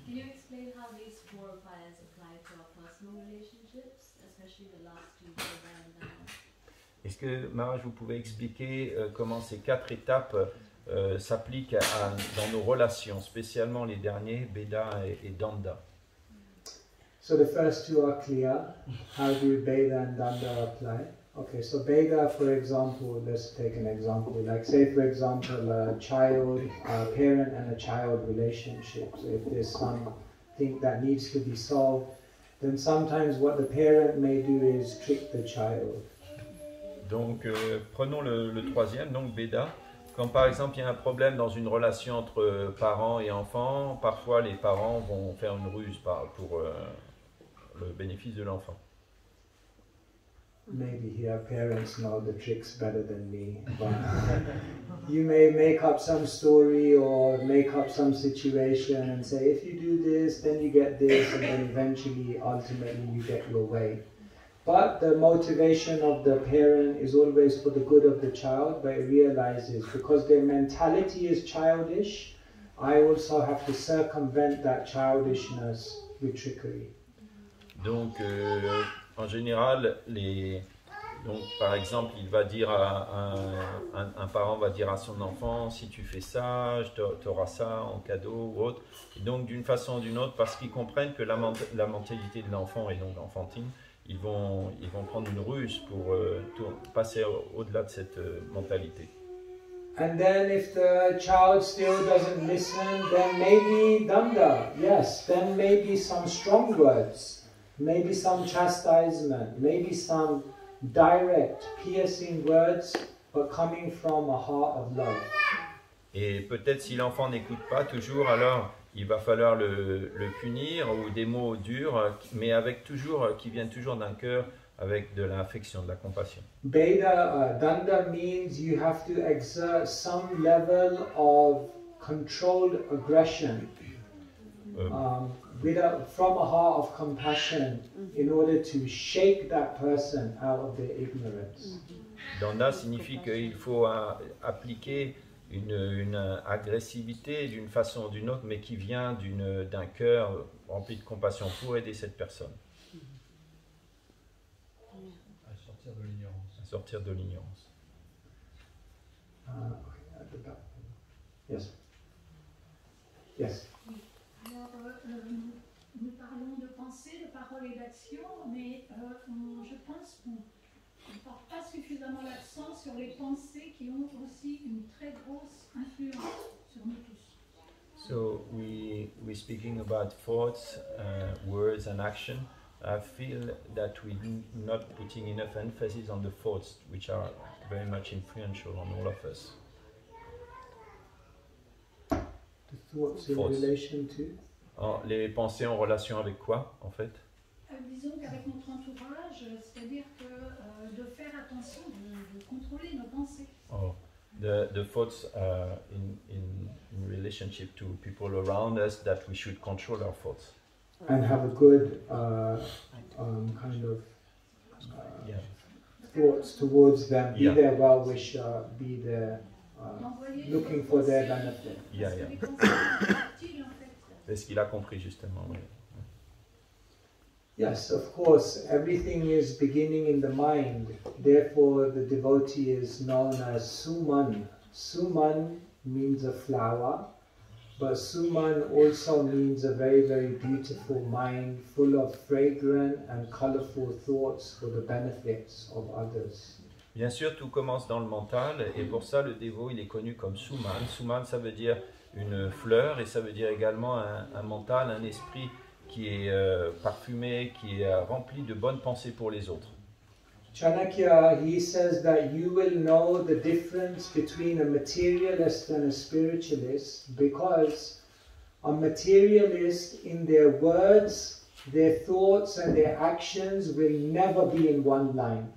Can you explain how these 4 upaya's apply to our personal relationships, especially the last 2, Veda and Dana?
Est-ce que, Maharaj, vous pouvez expliquer comment ces 4 étapes s'appliquent dans nos relations, spécialement les derniers, Veda et Danda?
So the first 2 are clear. How do Veda and Danda apply? Okay, so Veda, for example, let's take an example. Like say, for example, a parent and a child relationship. So if there's something that needs to be solved, then sometimes what the parent may do is trick the child.
Donc, prenons le troisième, donc Beda. Quand par exemple il y a un problème dans une relation entre parents et enfants, parfois les parents vont faire une ruse pour le bénéfice de l'enfant.
Maybe here parents know the tricks better than me, but you may make up some story or make up some situation and say, if you do this, then you get this, and then eventually, ultimately, you get your way. But the motivation of the parent is always for the good of the child, but it realizes because their mentality is childish, I also have to circumvent that childishness with trickery.
Donc, en général, donc, par exemple, il va dire un parent va dire à son enfant, si tu fais ça, tu auras ça en cadeau ou autre. Et donc, d'une façon ou d'une autre, parce qu'ils comprennent que la mentalité de l'enfant est donc enfantine, ils vont prendre une ruse pour passer au-delà de cette mentalité.
And then if the child still doesn't listen, then maybe danda, yes, then maybe some strong words, maybe some chastisement, maybe some direct, piercing words, but coming from a heart of love.
Et peut-être si l'enfant n'écoute pas toujours, alors il va falloir le punir ou des mots durs, mais qui viennent toujours d'un cœur avec de l'affection, de la compassion.
Danda means you have to exert some level of controlled aggression from a heart of compassion in order to shake that person out of their ignorance.
Danda signifie qu'il faut appliquer une agressivité d'une façon ou d'une autre, mais qui vient d'un cœur rempli de compassion pour aider cette personne.
À sortir de l'ignorance.
À sortir de l'ignorance.
Yes. Yes.
Alors, nous parlons de pensée, de parole et d'action, mais je pense qu'on ne porte pas suffisamment l'accent sur les pensées qui ont aussi une très grosse influence sur nous tous.
So we're speaking about thoughts, words and action. I feel that we're not putting enough emphasis on the thoughts, which are very much influential on all of us.
The thoughts in relation to?
Les pensées en relation avec quoi, en fait?
Disons qu'avec notre entourage, c'est-à-dire que de faire attention, de contrôler nos pensées.
Oh, the thoughts in relationship to people around us, that we should control our thoughts.
And have a good kind of thoughts towards them. Be their well-wisher, be their looking for their benefit.
C'est ce qu'il a compris justement. Oui.
Yes, of course, everything is beginning in the mind. Therefore, the devotee is known as Suman. Suman means a flower, but Suman also means a very, very beautiful mind full of fragrant and colorful thoughts for the benefits of others.
Bien sûr, tout commence dans le mental, et pour ça, le dévot, il est connu comme Suman. Suman, ça veut dire une fleur, et ça veut dire également un mental, un esprit qui est parfumé, qui est rempli de bonnes pensées pour les autres.
Chanakya, he says that you will know the difference between a materialist and a spiritualist because a materialist in their words, their thoughts and their actions will never be in one line.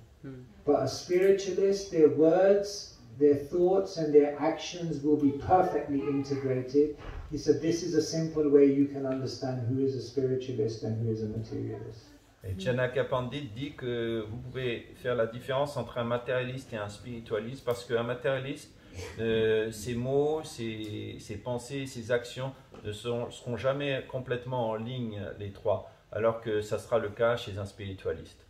But a spiritualist, their words, their thoughts and their actions will be perfectly integrated. He said this is a simple way you can understand who is a spiritualist and who is a materialist.
Et Chanakya Pandit dit que vous pouvez faire la différence entre un matérialiste et un spiritualiste parce qu'un matérialiste, ses mots, ses pensées, ses actions ne seront jamais complètement en ligne les trois, alors que ça sera le cas chez un spiritualiste.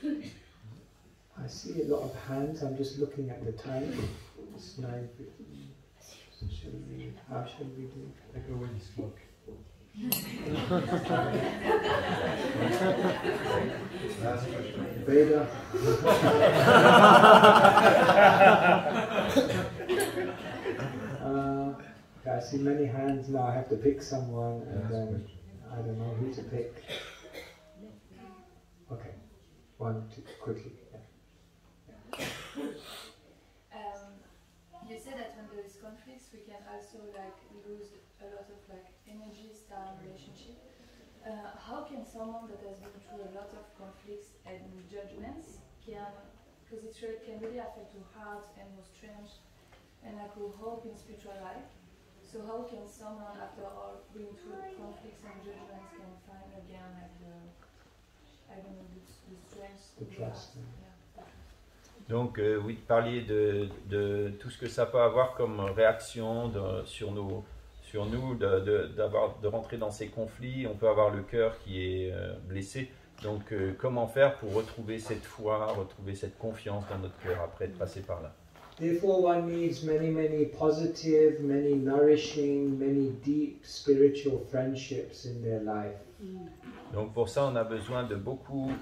I see a lot of hands. I'm just looking at the time. It's 9:50. How shall we do?
Take away the smoke.
Veda. I see many hands now. I have to pick someone, and then I don't know who to pick. quickly.
You said that when there is conflicts, we can also like lose a lot of like energy, style, relationship. How can someone that has been through a lot of conflicts and judgments because it can really affect your heart and your strength and like your hope in spiritual life. So how can someone after all going through conflicts and judgments can find again like the strength,
the trust?
Donc oui, parliez de tout ce que ça peut avoir comme réaction sur nous, de rentrer dans ces conflits. On peut avoir le cœur qui est blessé. Donc comment faire pour retrouver cette foi, retrouver cette confiance dans notre cœur après être passé par là?
Therefore one needs many positive, many nourishing, many deep spiritual friendships in their life.
Donc pour ça on a besoin de beaucoup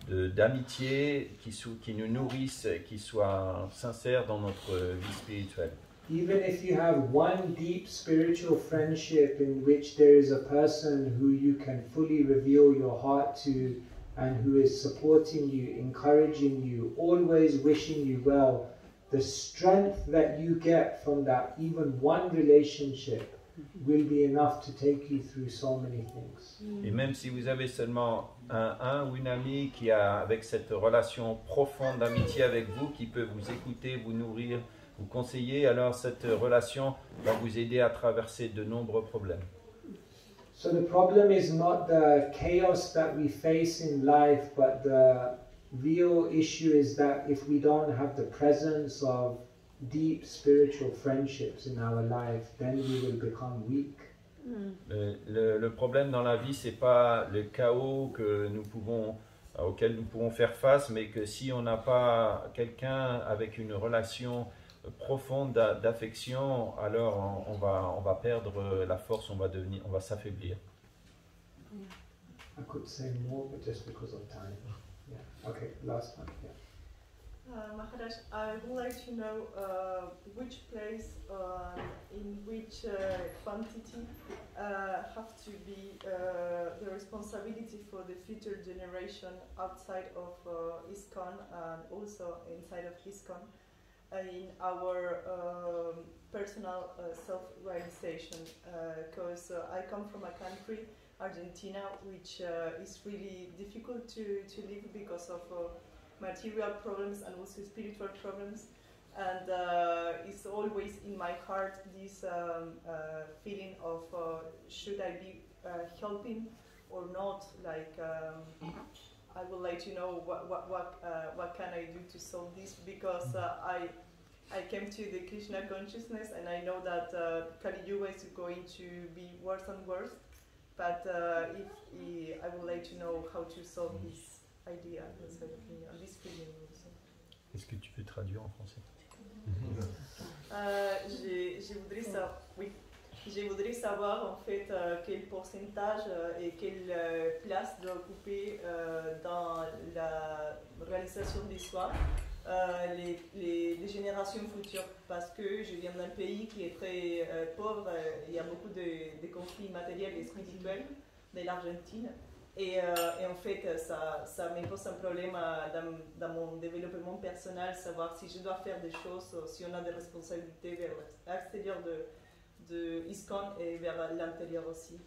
d'amitié qui nous nourrissent, qui soient sincères dans notre vie spirituelle.
Even if you have one deep spiritual friendship in which there is a person who you can fully reveal your heart to and who is supporting you, encouraging you, always wishing you well, the strength that you get from that even one relationship will be enough to take you through so many things.
Et même si vous avez seulement un ou une amie qui a avec cette relation profonde d'amitié avec vous, qui peut vous écouter, vous nourrir, vous conseiller, alors cette relation va vous aider à traverser de nombreux problèmes.
So the problem is not the chaos that we face in life, but the real issue is that if we don't have the presence of deep spiritual friendships in our life, then we will become weak.
Le problème dans la vie, c'est pas le chaos auquel nous pouvons faire face, mais que si on n'a pas quelqu'un avec une relation profonde d'affection, alors on va perdre la force, on va s'affaiblir.
I could say more, but just because of time. Yeah. Okay, last one. Yeah.
Maharaj, I would like to know which place, in which quantity have to be the responsibility for the future generation outside of ISKCON and also inside of ISKCON in our personal self-realization. Because I come from a country, Argentina, which is really difficult to live because of material problems and also spiritual problems, and it's always in my heart this feeling of should I be helping or not? Like I would like to know what can I do to solve this, because I came to the Krishna consciousness and I know that Kali Yuga is going to be worse and worse, but I would like to know how to solve this idea, this feeling also.
Est-ce que tu peux traduire en français?
Je voudrais savoir en fait quel pourcentage et quelle place doit occuper dans la réalisation des soins les générations futures, parce que je viens d'un pays qui est très pauvre, il y a beaucoup de conflits matériels et spirituels de l'Argentine. Et en fait, ça me pose un problème dans mon développement personnel, savoir si je dois faire des choses, si on a des responsabilités vers l'extérieur de ISKCON et vers l'intérieur aussi.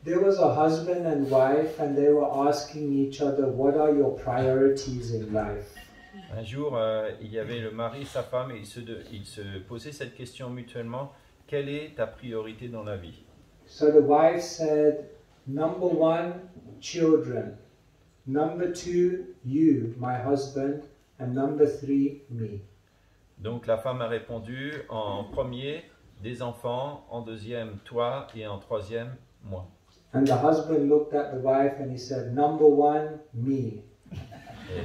There was a husband and wife and they were asking each other, what are your priorities in life?
Un jour, il y avait le mari et sa femme et ils se posaient cette question mutuellement, quelle est ta priorité dans la vie?
So the wife said, number 1, children. Number 2, you, my husband. And number 3, me.
Donc la femme a répondu, en premier, des enfants, en deuxième, toi, et en troisième, moi.
And the husband looked at the wife and he said, number 1, me.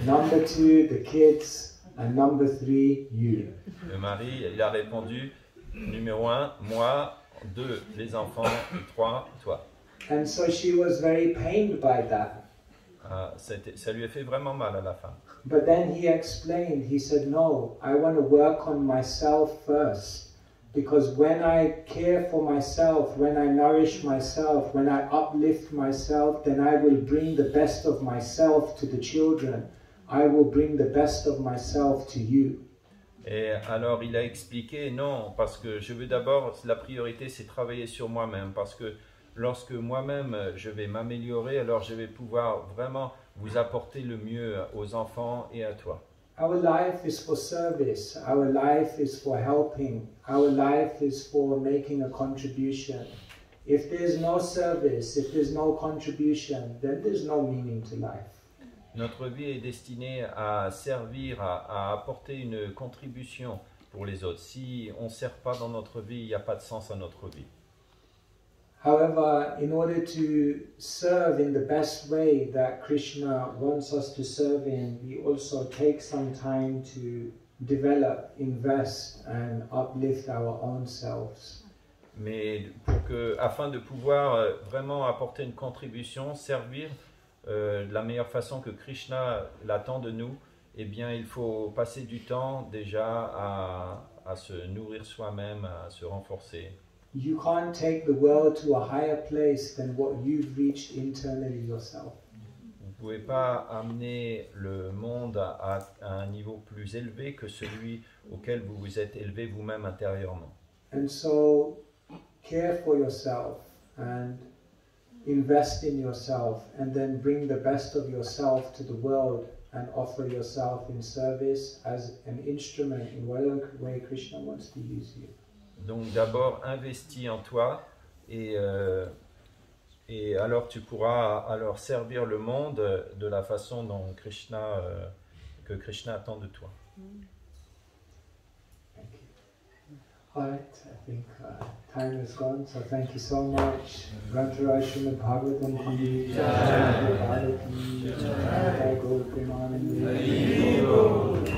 Number 2, the kids. And number 3, you.
Le mari, il a répondu, numéro 1, moi, 2, les enfants, et 3, toi.
And so she was very pained by that.
Ça lui a fait vraiment mal à la fin.
But then he explained, he said, no, I want to work on myself first. Because when I care for myself, when I nourish myself, when I uplift myself, then I will bring the best of myself to the children. I will bring the best of myself to you.
Et alors il a expliqué, non, parce que je veux d'abord, la priorité c'est travailler sur moi-même, parce que lorsque moi-même je vais m'améliorer, alors je vais pouvoir vraiment vous apporter le mieux aux enfants et à toi.
Our life is for service, our life is for helping, our life is for making a contribution. If there's no service, if there's no contribution, then there's no meaning to life.
Notre vie est destinée à servir, à apporter une contribution pour les autres. Si on ne sert pas dans notre vie, il n'y a pas de sens à notre vie.
However, in order to serve in the best way that Krishna wants us to serve in, we also take some time to develop, invest and uplift our own selves.
Mais afin de pouvoir vraiment apporter une contribution, servir de la meilleure façon que Krishna l'attend de nous, eh bien il faut passer du temps déjà à se nourrir soi-même, à se renforcer.
You can't take the world to a higher place than what you've reached internally yourself.
Vous ne pouvez pas amener le monde à un niveau plus élevé que celui auquel vous vous êtes élevé vous-même intérieurement.
And so, care for yourself and invest in yourself and then bring the best of yourself to the world and offer yourself in service as an instrument in whatever way Krishna wants to use you.
Donc d'abord investis en toi et alors tu pourras alors servir le monde de la façon dont que Krishna attend de toi.
Thank you. All right, I think time is gone, so thank you so much. Grantharaj Srimad Bhagavatam ki jai, Bhagavad ki jai, Gopal ki jai.